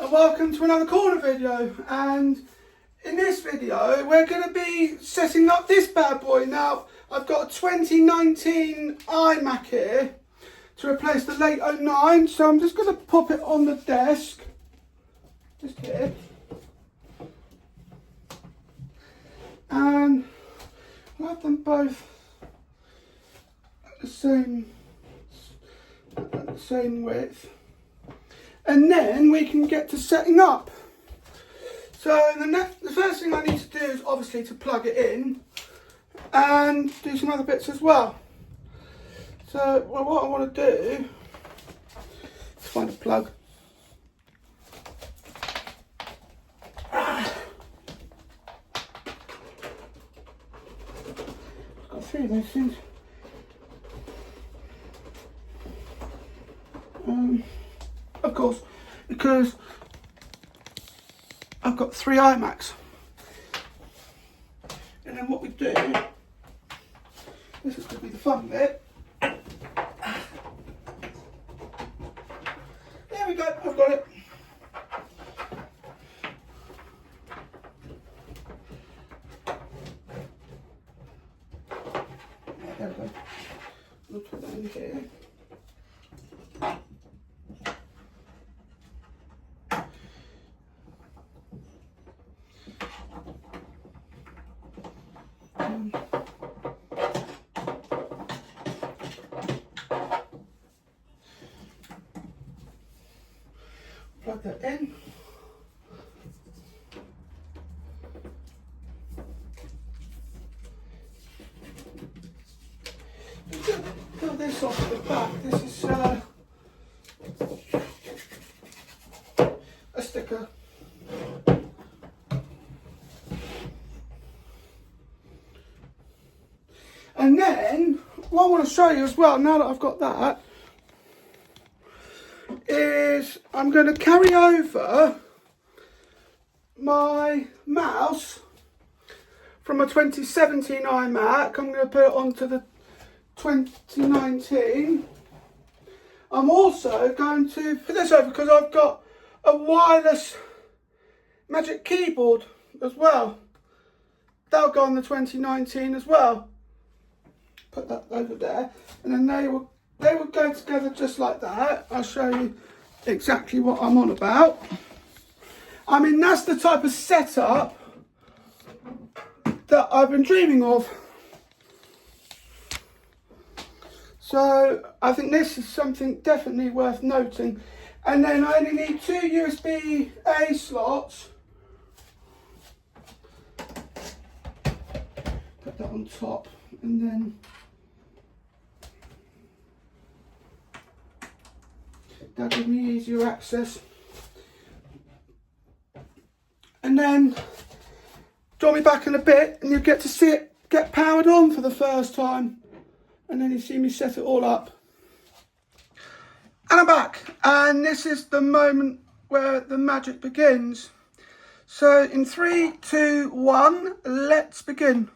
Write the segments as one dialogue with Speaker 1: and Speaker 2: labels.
Speaker 1: and welcome to another corner video. And in this video we're going to be setting up this bad boy. Now I've got a 2019 iMac here to replace the late 09, so I'm just going to pop it on the desk just here, and I'll have them both at the same width, and then we can get to setting up. So the first thing I need to do is obviously to plug it in and do some other bits as well. So what I want to do is find a plug. I've got three of those things. Of course, because I've got three iMacs. And then what we do, this is going to be the fun bit. There we go, I've got it. There we go. We'll put that in here. Plug that in. Pull this off at the back. This is a sticker. And then what I want to show you as well, now that I've got that, is I'm going to carry over my mouse from a 2017 iMac. I'm going to put it onto the 2019. I'm also going to put this over because I've got a wireless Magic Keyboard as well. That'll go on the 2019 as well. Put that over there, and then they will go together just like that. I'll show you exactly what I'm on about. I mean, that's the type of setup that I've been dreaming of. So I think this is something definitely worth noting. And then I only need two USB-A slots. Put that on top, and then that'll give me easier access. And then join me back in a bit and you'll get to see it get powered on for the first time. And then you see me set it all up. And I'm back. And this is the moment where the magic begins. So in 3, 2, 1, let's begin.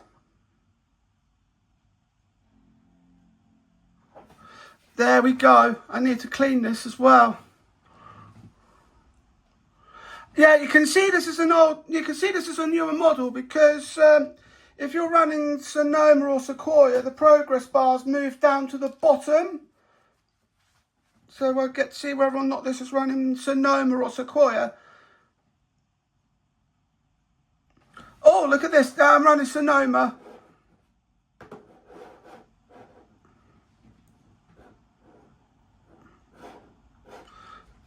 Speaker 1: There we go. I need to clean this as well. Yeah, you can see this is a newer model because if you're running Sonoma or Sequoia, the progress bars move down to the bottom. So we'll get to see whether or not this is running Sonoma or Sequoia. Oh, look at this. I'm running Sonoma.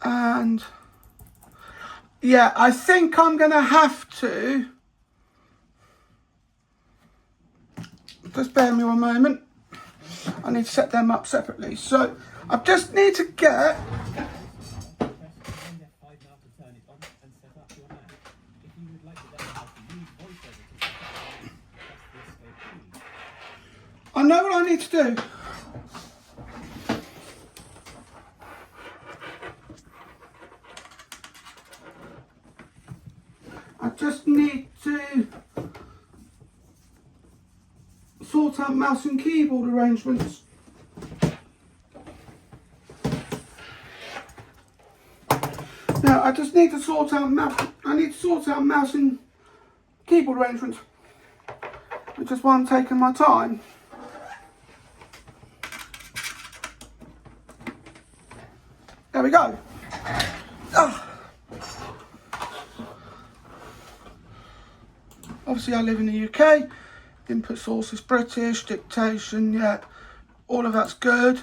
Speaker 1: And yeah, I think I'm going to have to, just bear me one moment, I need to set them up separately. So I just need to get, I know what I need to do. I just need to sort out mouse and keyboard arrangements. Now I just need to sort out mouse and keyboard arrangements, which is why I'm taking my time. There we go. Obviously I live in the UK, input source is British, dictation, yeah, all of that's good.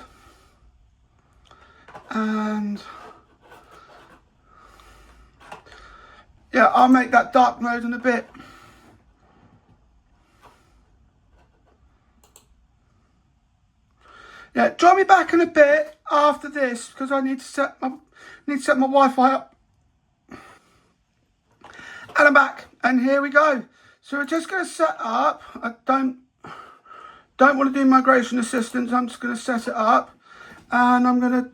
Speaker 1: And yeah, I'll make that dark mode in a bit. Yeah, join me back in a bit after this because I need to set my Wi-Fi up. And I'm back, and here we go. So we're just going to set up. I don't want to do migration assistance. I'm just going to set it up, and I'm going to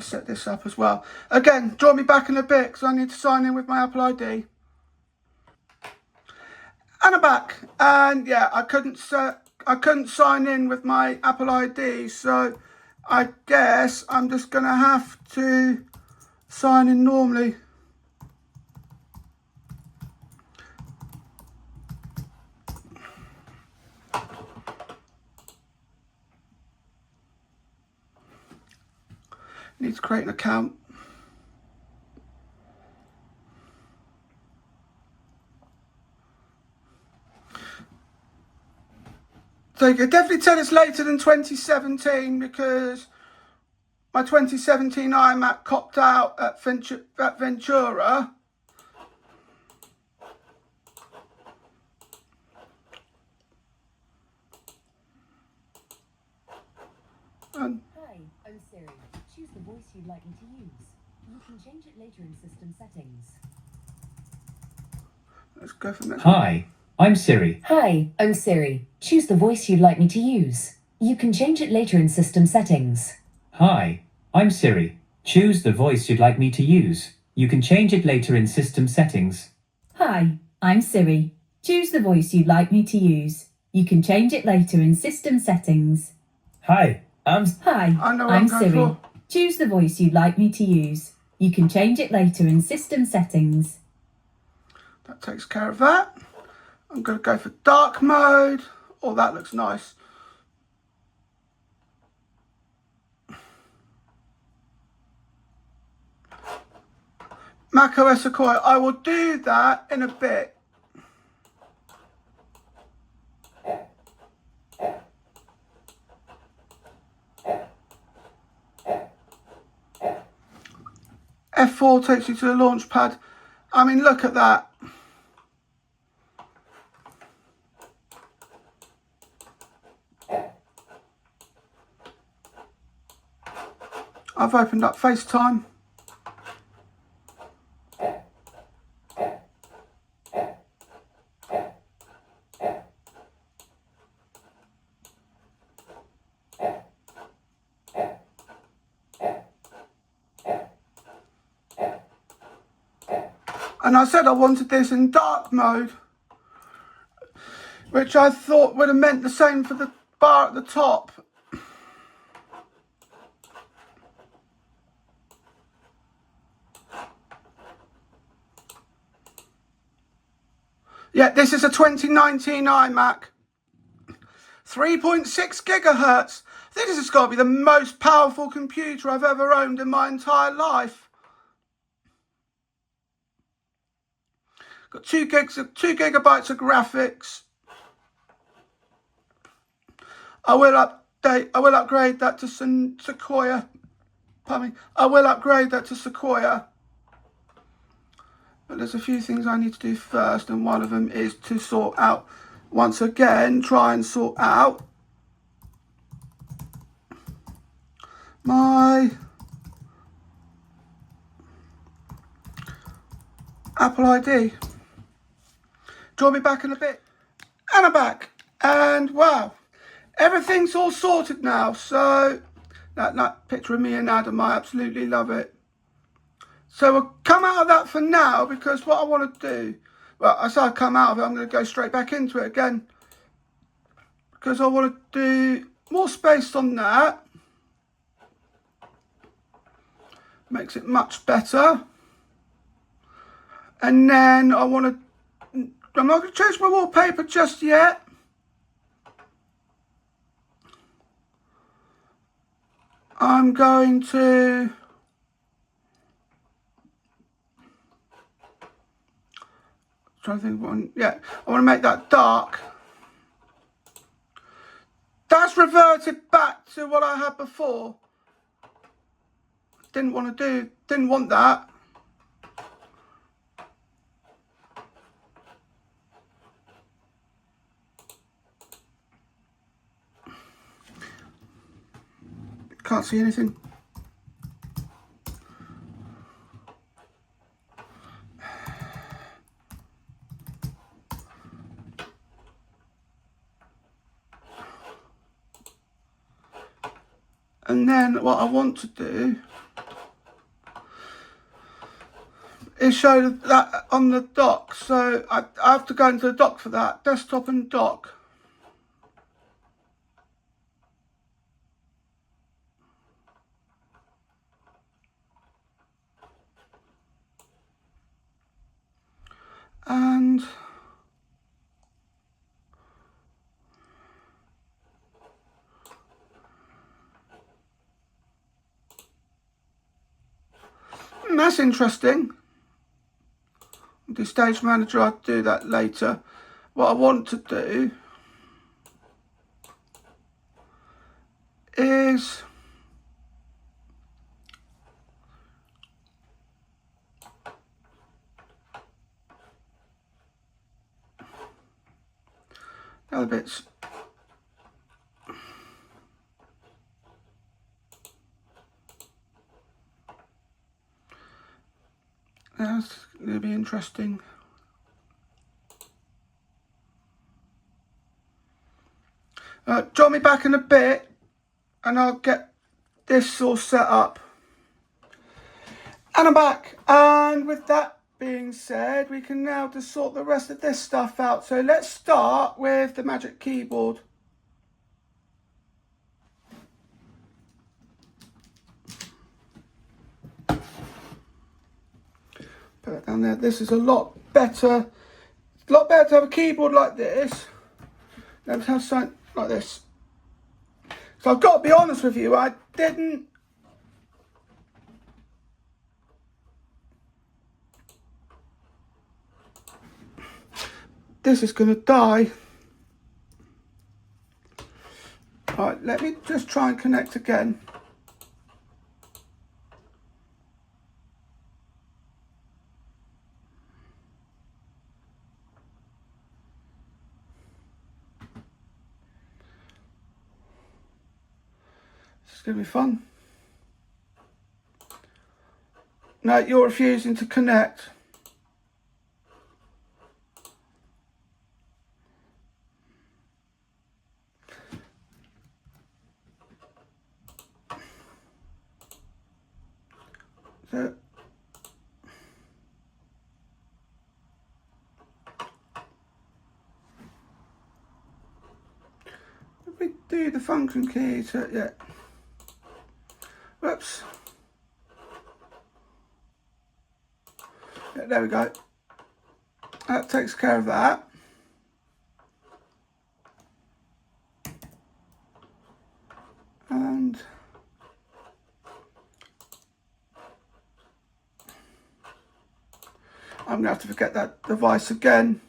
Speaker 1: set this up as well. Again, join me back in a bit because I need to sign in with my Apple ID. And I'm back, and yeah, I couldn't sign in with my Apple ID, so I guess I'm just gonna have to sign in normally. Need to create an account. So you can definitely tell it's later than 2017 because my 2017 iMac copped out at Ventura.
Speaker 2: Hi, I'm Siri. Choose the voice you'd like me to use. You can change it later in system settings.
Speaker 1: Let's go for next.
Speaker 3: Hi, I'm Siri.
Speaker 2: Hi, I'm Siri. Choose the voice you'd like me to use. You can change it later in system settings.
Speaker 3: Hi, I'm Siri. Choose the voice you'd like me to use. You can change it later in system settings.
Speaker 4: Hi, I'm Siri. Choose the voice you'd like me to use. You can change it later in system settings.
Speaker 3: Hi,
Speaker 4: I'm Siri.
Speaker 1: For.
Speaker 4: Choose the voice you'd like me to use. You can change it later in system settings.
Speaker 1: That takes care of that. I'm going to go for dark mode. Oh, that looks nice. macOS Sequoia. I will do that in a bit. F4 takes you to the launch pad. I mean, look at that. I've opened up FaceTime. And I said I wanted this in dark mode, which I thought would have meant the same for the bar at the top. Yeah, this is a 2019 iMac. 3.6 gigahertz. I think this has got to be the most powerful computer I've ever owned in my entire life. Got 2 gigabytes of graphics. I will upgrade that to Sequoia. Pardon me. I will upgrade that to Sequoia. But there's a few things I need to do first, and one of them is to sort out, once again, try and sort out my Apple ID. Join me back in a bit. And I'm back. And wow, everything's all sorted now. So that picture of me and Adam, I absolutely love it. So we'll come out of that for now, because what I want to do, well, as I come out of it, I'm going to go straight back into it again, because I want to do more space on that. Makes it much better. And then I'm not going to change my wallpaper just yet. I'm going to trying to think one. Yeah, I want to make that dark. That's reverted back to what I had before. Didn't want that. Can't see anything. And then what I want to do is show that on the dock. So I have to go into the dock for that. Desktop and dock. And that's interesting. The stage manager, I'll do that later. What I want to do is the other bits. That's going to be interesting. Join me back in a bit and I'll get this all set up. And I'm back. And with that being said, we can now just sort the rest of this stuff out. So let's start with the Magic Keyboard. Put that down there. This is a lot better. It's a lot better to have a keyboard like this than to have something like this. So I've got to be honest with you, I didn't this is going to die. Alright, let me just try and connect again. This is going to be fun. No, you're refusing to connect. So, if we do the function key to, yeah. Whoops. Yeah, there we go. That takes care of that. And I'm going to have to forget that device again.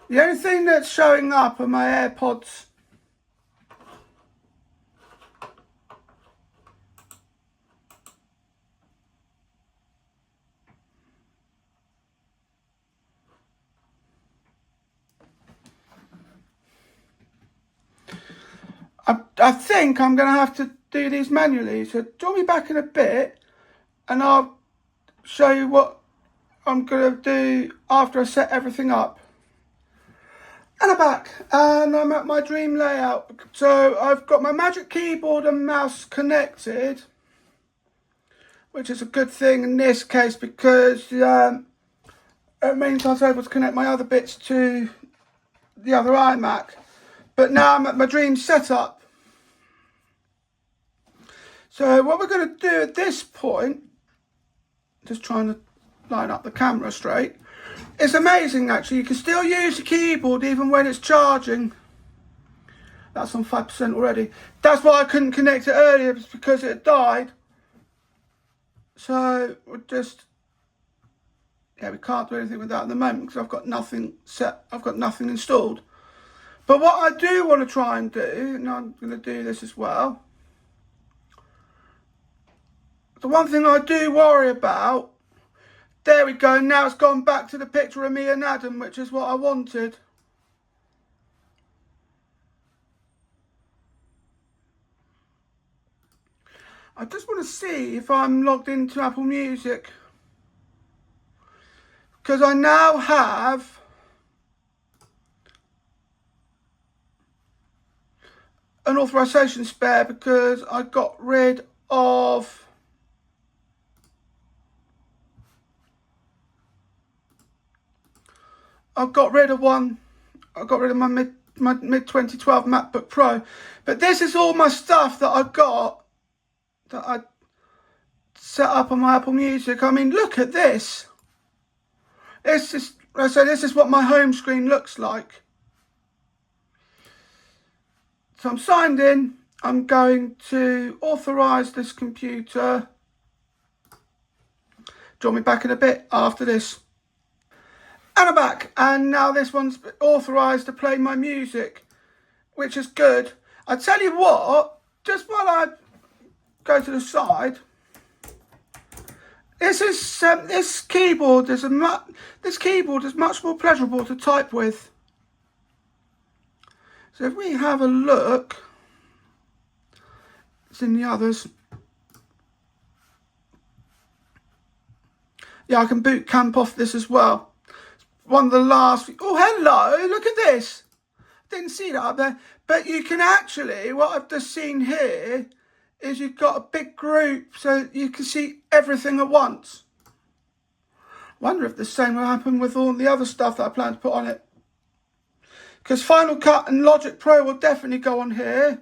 Speaker 1: The only thing that's showing up are my AirPods. I think I'm going to have to do these manually. So join me back in a bit and I'll show you what I'm going to do after I set everything up. And I'm back and I'm at my dream layout. So I've got my Magic Keyboard and mouse connected, which is a good thing in this case because it means I was able to connect my other bits to the other iMac. But now I'm at my dream setup. So what we're going to do at this point, just trying to line up the camera straight. It's amazing actually, you can still use the keyboard even when it's charging. That's on 5% already. That's why I couldn't connect it earlier, it's because it died. So we're just, we can't do anything with that at the moment because I've got nothing set, I've got nothing installed. But what I do want to try and do, and I'm going to do this as well. The one thing I do worry about, there we go, now it's gone back to the picture of me and Adam, which is what I wanted. I just want to see if I'm logged into Apple Music. Because I now have an authorization spare because I got rid of one. I got rid of my mid 2012 MacBook Pro. But this is all my stuff that I got that I set up on my Apple Music. I mean, look at this. This is, this is what my home screen looks like. So I'm signed in. I'm going to authorize this computer. Join me back in a bit after this. And I'm back. And now this one's authorized to play my music, which is good. I tell you what, just while I go to the side, this keyboard is much more pleasurable to type with. So if we have a look, it's in the others. Yeah, I can boot camp off this as well. One of the last. Oh, hello! Look at this. Didn't see that up there, but you can actually. What I've just seen here is you've got a big group, so you can see everything at once. Wonder if the same will happen with all the other stuff that I plan to put on it. Because Final Cut and Logic Pro will definitely go on here.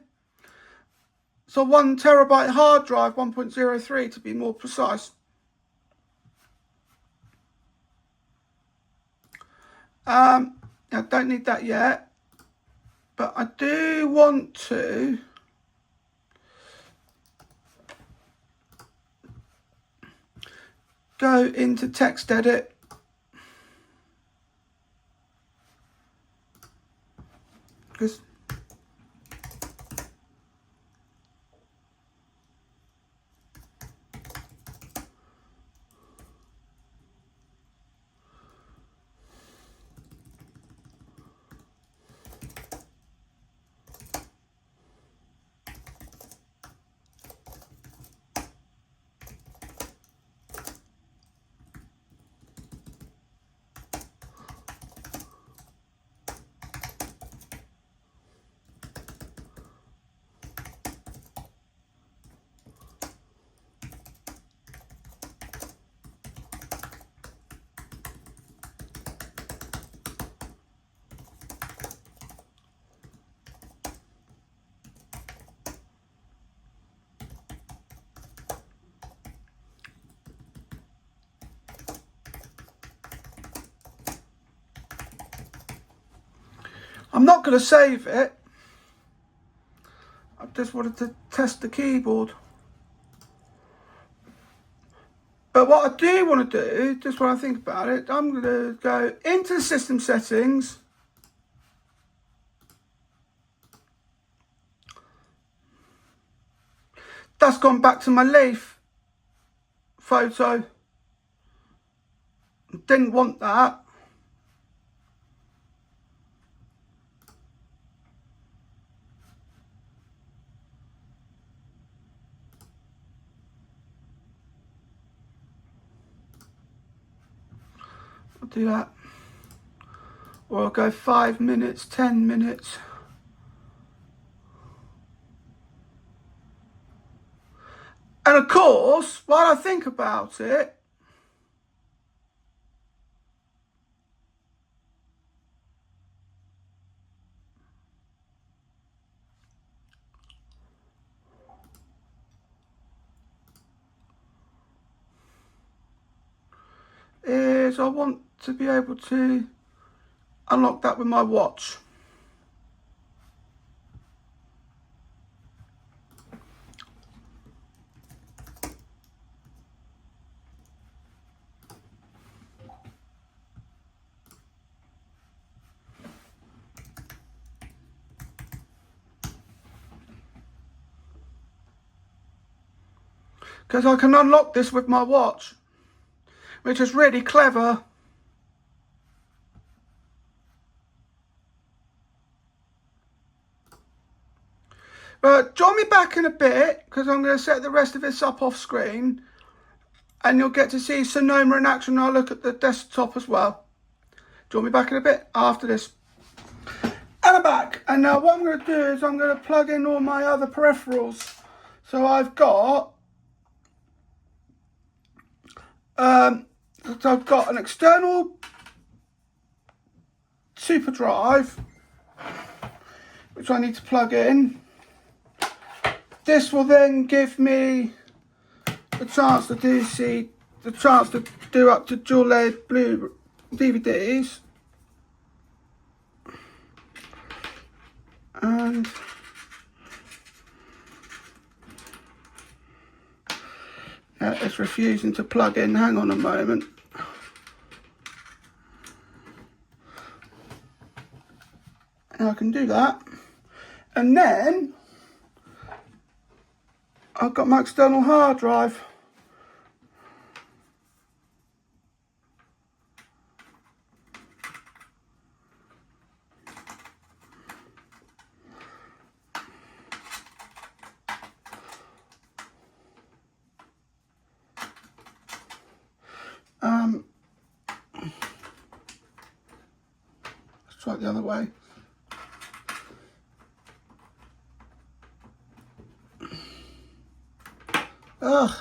Speaker 1: So 1 terabyte hard drive, 1.03 to be more precise. I don't need that yet, but I do want to go into text edit. Because I'm not going to save it. I just wanted to test the keyboard. But what I do want to do, just when I think about it, I'm going to go into the system settings. That's gone back to my leaf photo. Didn't want that. I'll do that. Or I'll go 5 minutes, 10 minutes. And of course, while I think about it, is I want to be able to unlock that with my watch. Because I can unlock this with my watch, which is really clever. But join me back in a bit, because I'm going to set the rest of this up off screen, and you'll get to see Sonoma in action. I'll look at the desktop as well. Join me back in a bit after this. And I'm back. And now what I'm going to do is I'm going to plug in all my other peripherals. So I've got an external super drive, which I need to plug in. This will then give me the chance to do up to dual layered blue DVDs. And it's refusing to plug in. Hang on a moment. And I can do that. And then I've got my external hard drive. Let's try it the other way. Ugh.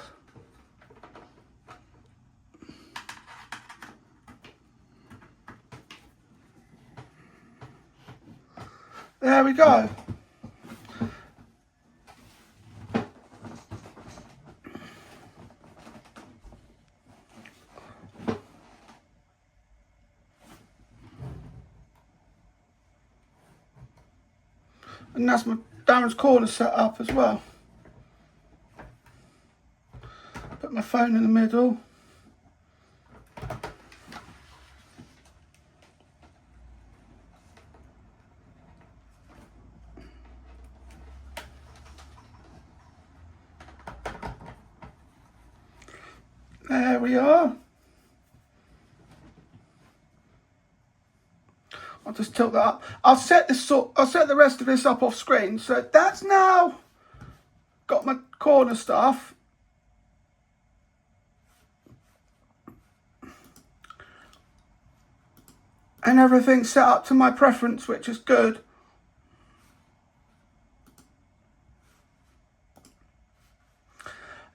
Speaker 1: There we go. And that's my Darren's corner set up as well. Put my phone in the middle. There we are. I'll just tilt that up. I'll set the rest of this up off screen. So that's now got my corner stuff. And everything's set up to my preference, which is good.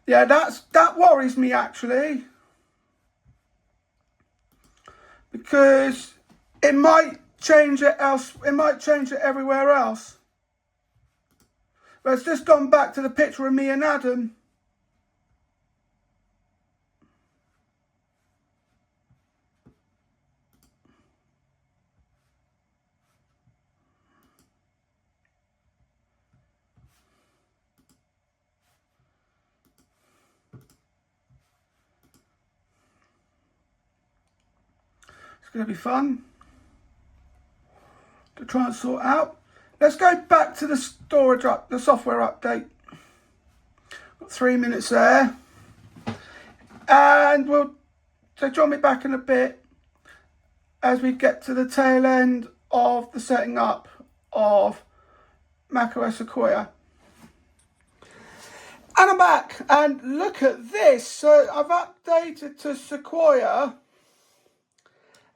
Speaker 1: Yeah, that worries me actually, because it might change it else. It might change it everywhere else. But it's just gone back to the picture of me and Adam. It's going to be fun to try and sort out. Let's go back to the the software update. Got 3 minutes there. And so join me back in a bit as we get to the tail end of the setting up of macOS Sequoia. And I'm back, and look at this. So I've updated to Sequoia,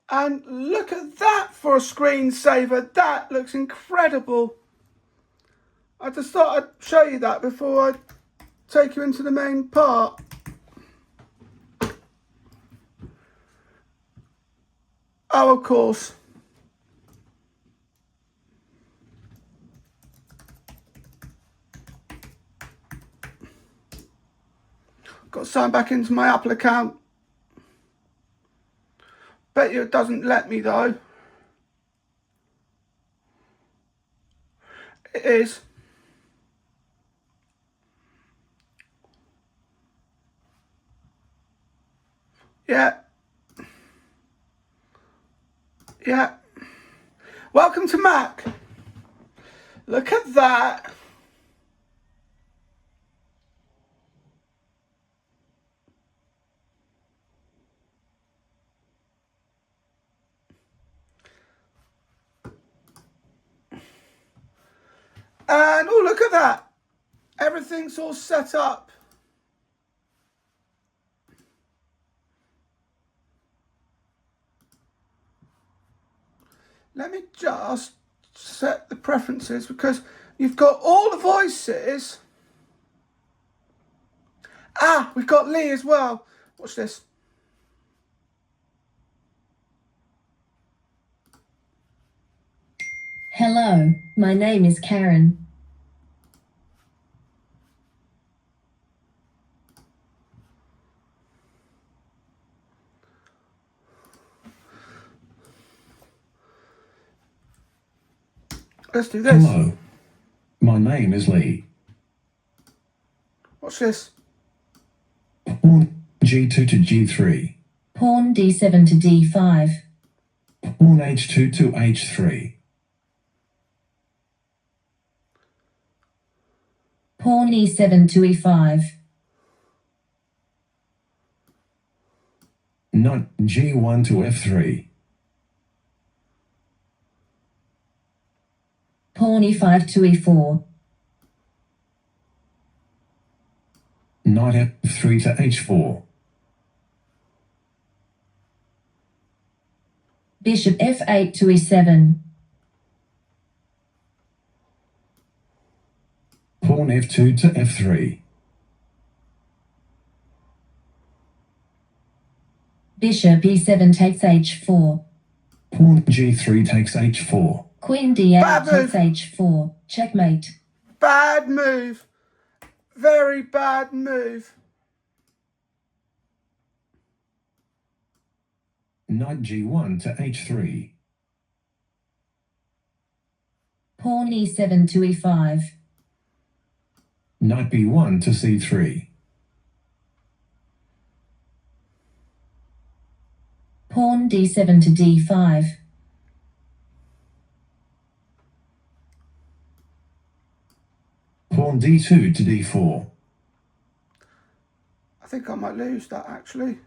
Speaker 1: And look at that for a screensaver. That looks incredible. I just thought I'd show you that before I take you into the main part. Oh, of course. Got to sign back into my Apple account. Bet you it doesn't let me though. It is. Yeah. Yeah. Welcome to Mac. Look at that. And oh, look at that. Everything's all set up. Let me just set the preferences because you've got all the voices. Ah, we've got Lee as well. Watch this.
Speaker 2: Hello, my name is Karen.
Speaker 1: Let's do this.
Speaker 5: Hello, my name is Lee.
Speaker 1: Watch this.
Speaker 5: Pawn G2 to G3.
Speaker 2: Pawn D7 to D5.
Speaker 5: Pawn H2 to H3.
Speaker 2: Pawn E7 to E5.
Speaker 5: Knight G1 to F3.
Speaker 2: Pawn E5 to E4.
Speaker 5: Knight F3 to H4.
Speaker 2: Bishop F8 to E7.
Speaker 5: Pawn F2 to F3.
Speaker 2: Bishop E7 takes H4.
Speaker 5: Pawn G3 takes H4.
Speaker 2: Queen D8
Speaker 1: Bad move.
Speaker 2: takes H4. Checkmate.
Speaker 1: Bad move. Very bad move.
Speaker 5: Knight G1 to H3.
Speaker 2: Pawn E7 to E5.
Speaker 5: Knight B1 to C3.
Speaker 2: Pawn D7 to D5.
Speaker 5: Pawn D2 to D4.
Speaker 1: I think I might lose that actually.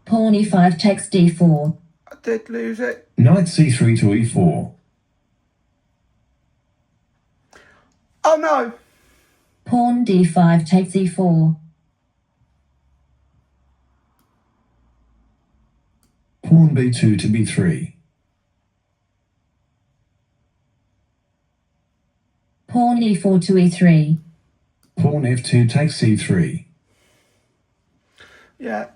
Speaker 2: Pawn E5 takes D4.
Speaker 1: I did lose it.
Speaker 5: Knight C3 to E4.
Speaker 1: Oh no.
Speaker 2: Pawn D5 takes E4.
Speaker 5: Pawn B2 to B3.
Speaker 2: Pawn E4 to E3.
Speaker 5: Pawn F2 takes C3.
Speaker 1: Yeah.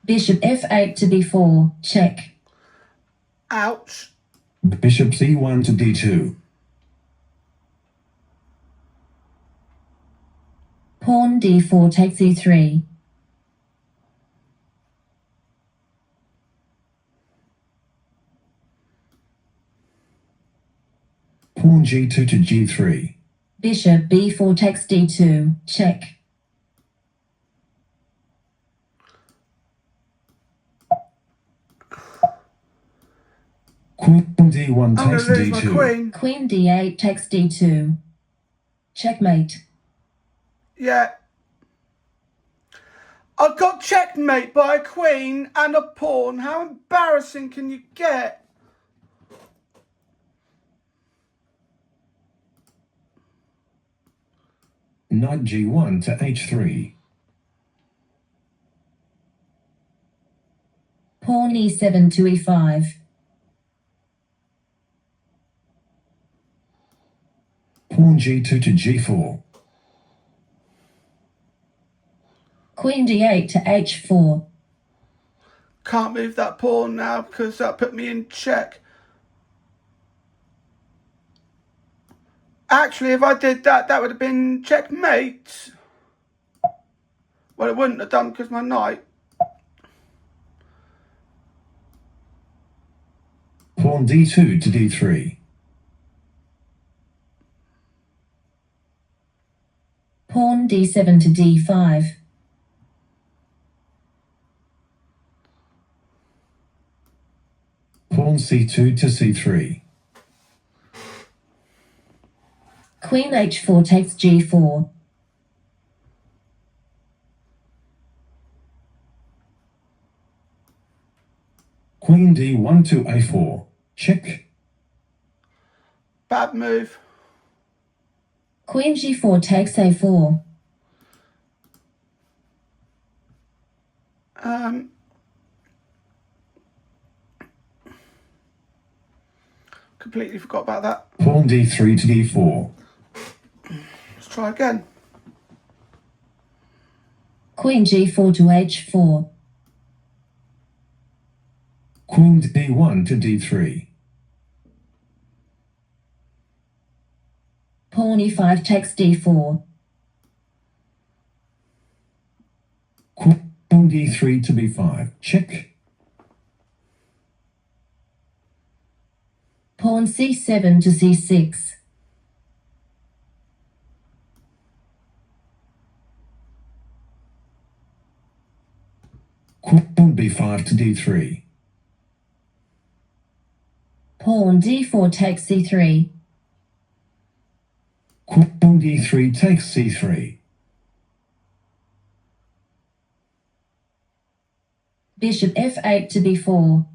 Speaker 2: Bishop F8 to B4. Check.
Speaker 1: Ouch.
Speaker 5: Bishop C1 to D2.
Speaker 2: Pawn D4 takes E3.
Speaker 5: Pawn G2 to G3.
Speaker 2: Bishop B4 takes D2. Check.
Speaker 5: Queen D1
Speaker 1: I'm going
Speaker 5: takes
Speaker 1: to lose my
Speaker 5: D2.
Speaker 1: queen.
Speaker 2: Queen D8 takes D2. Checkmate.
Speaker 1: Yeah. I got checkmate by a queen and a pawn. How embarrassing can you get?
Speaker 5: Knight G1 to H3.
Speaker 2: Pawn e7 to e5.
Speaker 5: Pawn g2 to g4.
Speaker 2: Queen d8 to h4.
Speaker 1: Can't move that pawn now because that put me in check. Actually, if I did that, that would have been checkmate. Well, it wouldn't have done because my knight.
Speaker 5: Pawn d2 to d3.
Speaker 2: Pawn d7 to d5.
Speaker 5: Pawn c2 to c3.
Speaker 2: Queen h4 takes g4.
Speaker 5: Queen d1 to a4. Check.
Speaker 1: Bad move.
Speaker 2: Queen g4 takes a4.
Speaker 1: Completely forgot about that.
Speaker 5: Pawn d3 to d4.
Speaker 1: Let's try again.
Speaker 2: Queen g4 to h4.
Speaker 5: Queen d1 to d3.
Speaker 2: Pawn e5 takes d4.
Speaker 5: Queen d3 to b5. Check.
Speaker 2: Pawn c7 to c6.
Speaker 5: Queen b5 to d3.
Speaker 2: Pawn d4 takes c3.
Speaker 5: Queen d3 takes c3.
Speaker 2: Bishop f8 to b4.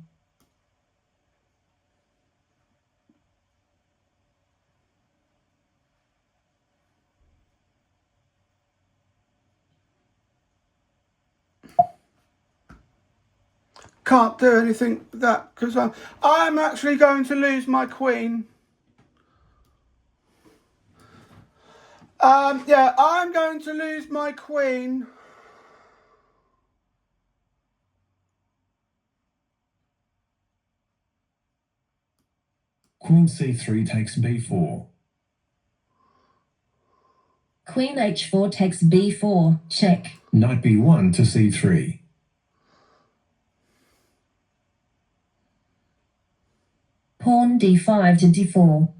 Speaker 1: Can't do anything with that because I'm actually going to lose my queen. Yeah, I'm going to lose my queen.
Speaker 5: Queen c3 takes b4.
Speaker 2: Queen h4 takes b4. Check.
Speaker 5: Knight b1 to c3.
Speaker 2: Pawn d5 to d4.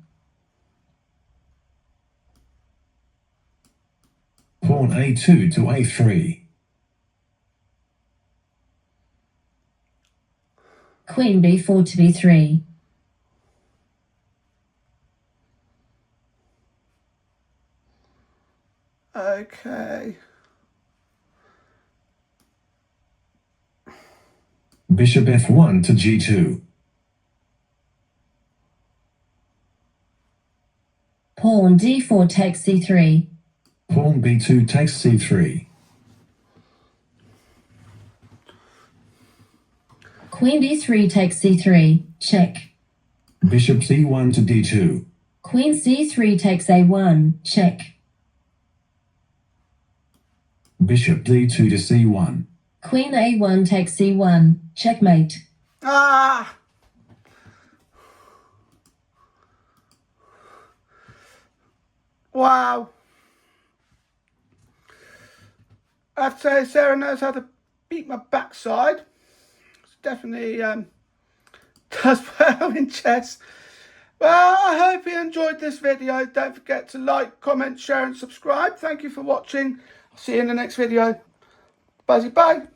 Speaker 5: Pawn a2 to a3.
Speaker 2: Queen b4 to b3.
Speaker 1: Okay.
Speaker 5: Bishop f1 to g2.
Speaker 2: Pawn d4 takes c3.
Speaker 5: Pawn b2 takes c3.
Speaker 2: Queen b3 takes c3. Check.
Speaker 5: Bishop c1 to d2.
Speaker 2: Queen c3 takes a1. Check.
Speaker 5: Bishop d2 to c1.
Speaker 2: Queen a1 takes c1. Checkmate.
Speaker 1: Ah! Wow. I have to say, Sarah knows how to beat my backside. It's definitely does well in chess. Well, I hope you enjoyed this video. Don't forget to like, comment, share and subscribe. Thank you for watching. I'll see you in the next video. Bye.